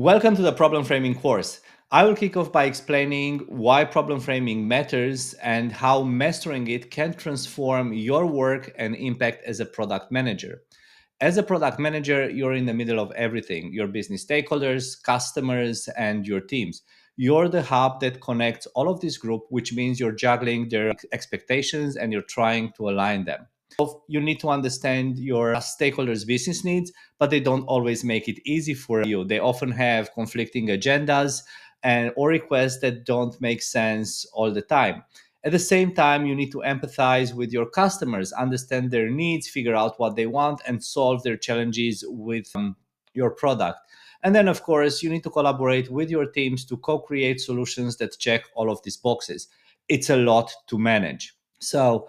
Welcome to the problem framing course. I will kick off by explaining why problem framing matters and how mastering it can transform your work and impact as a product manager. As a product manager, you're in the middle of everything: your business stakeholders, customers, and your teams. You're the hub that connects all of this group, which means you're juggling their expectations and you're trying to align them. You need to understand your stakeholders' business needs, but they don't always make it easy for you. They often have conflicting agendas and or requests that don't make sense all the time. At the same time, you need to empathize with your customers, understand their needs, figure out what they want, and solve their challenges with your product. And then, of course, you need to collaborate with your teams to co create solutions that check all of these boxes. It's a lot to manage. So,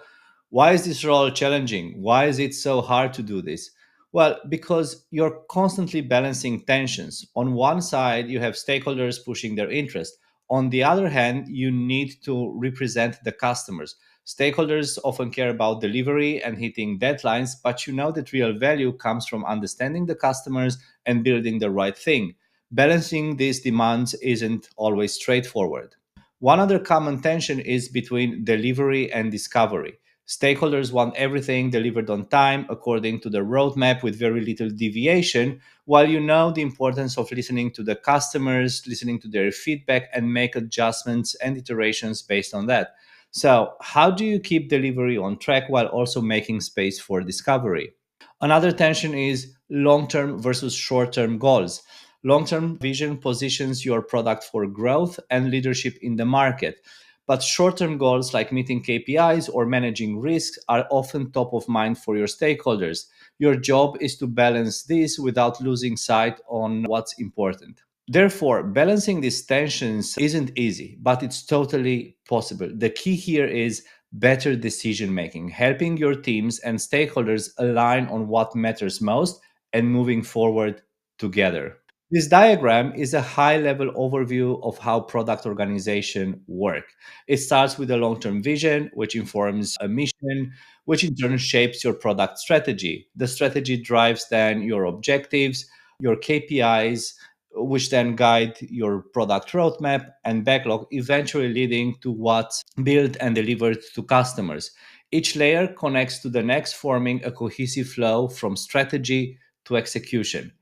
why is this role challenging? Why is it so hard to do this? Well, because you're constantly balancing tensions. On one side, you have stakeholders pushing their interest. On the other hand, you need to represent the customers. Stakeholders often care about delivery and hitting deadlines, but you know that real value comes from understanding the customers and building the right thing. Balancing these demands isn't always straightforward. One other common tension is between delivery and discovery. Stakeholders want everything delivered on time according to the roadmap with very little deviation, while you know the importance of listening to the customers, listening to their feedback, and make adjustments and iterations based on that. So, how do you keep delivery on track while also making space for discovery? Another tension is long term versus short term goals. Long term vision positions your product for growth and leadership in the market. But short term goals like meeting KPIs or managing risks are often top of mind for your stakeholders. Your job is to balance this without losing sight on what's important. Therefore, balancing these tensions isn't easy, but it's totally possible. The key here is better decision making, helping your teams and stakeholders align on what matters most and moving forward together. This diagram is a high level overview of how product organization work. It starts with a long-term vision, which informs a mission, which in turn shapes your product strategy. The strategy drives then your objectives, your KPIs, which then guide your product roadmap and backlog, eventually leading to what's built and delivered to customers. Each layer connects to the next, forming a cohesive flow from strategy to execution.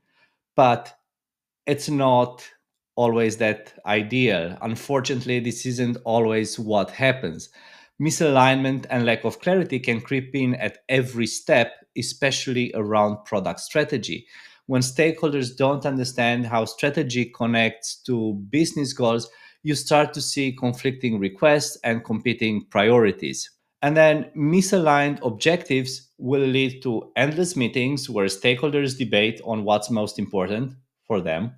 But it's not always that ideal. Unfortunately, this isn't always what happens. Misalignment and lack of clarity can creep in at every step, especially around product strategy. When stakeholders don't understand how strategy connects to business goals, you start to see conflicting requests and competing priorities. And then misaligned objectives will lead to endless meetings where stakeholders debate on what's most important for them.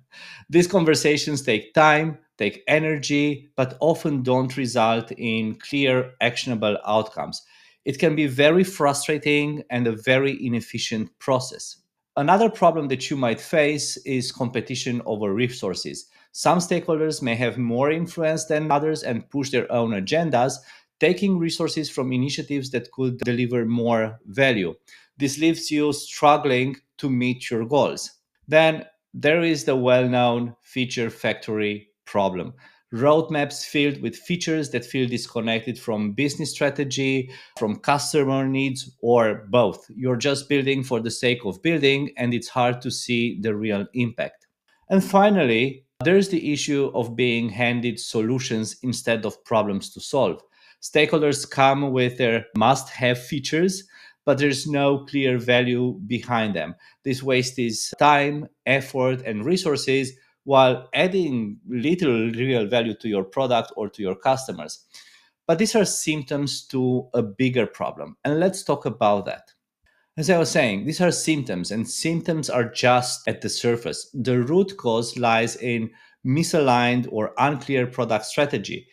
These conversations take time, take energy, but often don't result in clear, actionable outcomes. It can be very frustrating and a very inefficient process. Another problem that you might face is competition over resources. Some stakeholders may have more influence than others and push their own agendas, taking resources from initiatives that could deliver more value. This leaves you struggling to meet your goals. Then there is the well known feature factory problem. Roadmaps filled with features that feel disconnected from business strategy, from customer needs, or both. You're just building for the sake of building, and it's hard to see the real impact. And finally, there's the issue of being handed solutions instead of problems to solve. Stakeholders come with their must have features, but there's no clear value behind them. This wastes time, effort, and resources while adding little real value to your product or to your customers. But these are symptoms to a bigger problem. And let's talk about that. As I was saying, these are symptoms, and symptoms are just at the surface. The root cause lies in misaligned or unclear product strategy.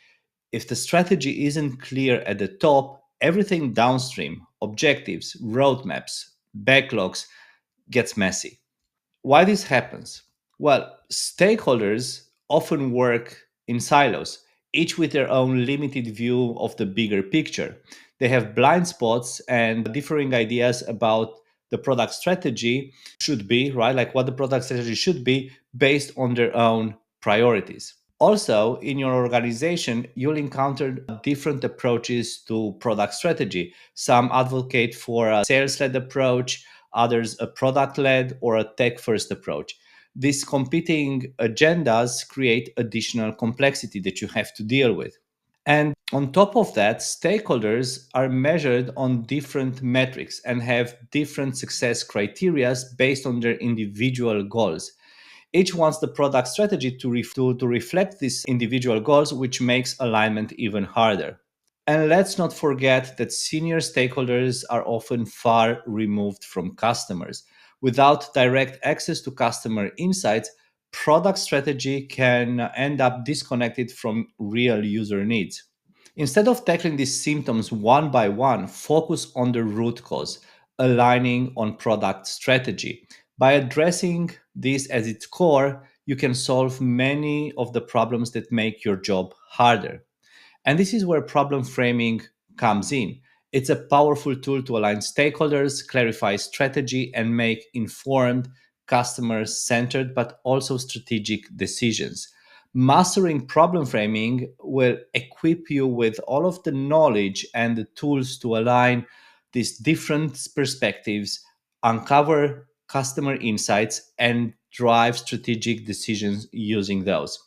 If the strategy isn't clear at the top, everything downstream, objectives, roadmaps, backlogs, gets messy. Why this happens? Well, stakeholders often work in silos, each with their own limited view of the bigger picture. They have blind spots and differing ideas about the product strategy should be, right? Like what the product strategy should be based on their own priorities. Also, in your organization, you'll encounter different approaches to product strategy. Some advocate for a sales led approach, others a product led or a tech first approach. These competing agendas create additional complexity that you have to deal with. And on top of that, stakeholders are measured on different metrics and have different success criteria based on their individual goals. Each wants the product strategy to reflect these individual goals, which makes alignment even harder. And let's not forget that senior stakeholders are often far removed from customers. Without direct access to customer insights, product strategy can end up disconnected from real user needs. Instead of tackling these symptoms one by one, focus on the root cause, aligning on product strategy. By addressing this as its core, you can solve many of the problems that make your job harder. And this is where problem framing comes in. It's a powerful tool to align stakeholders, clarify strategy, and make informed, customer centered, but also strategic decisions. Mastering problem framing will equip you with all of the knowledge and the tools to align these different perspectives, uncover customer insights, and drive strategic decisions using those.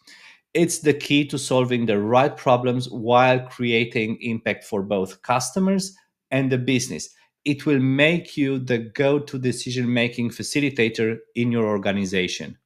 It's the key to solving the right problems while creating impact for both customers and the business. It will make you the go to decision making facilitator in your organization.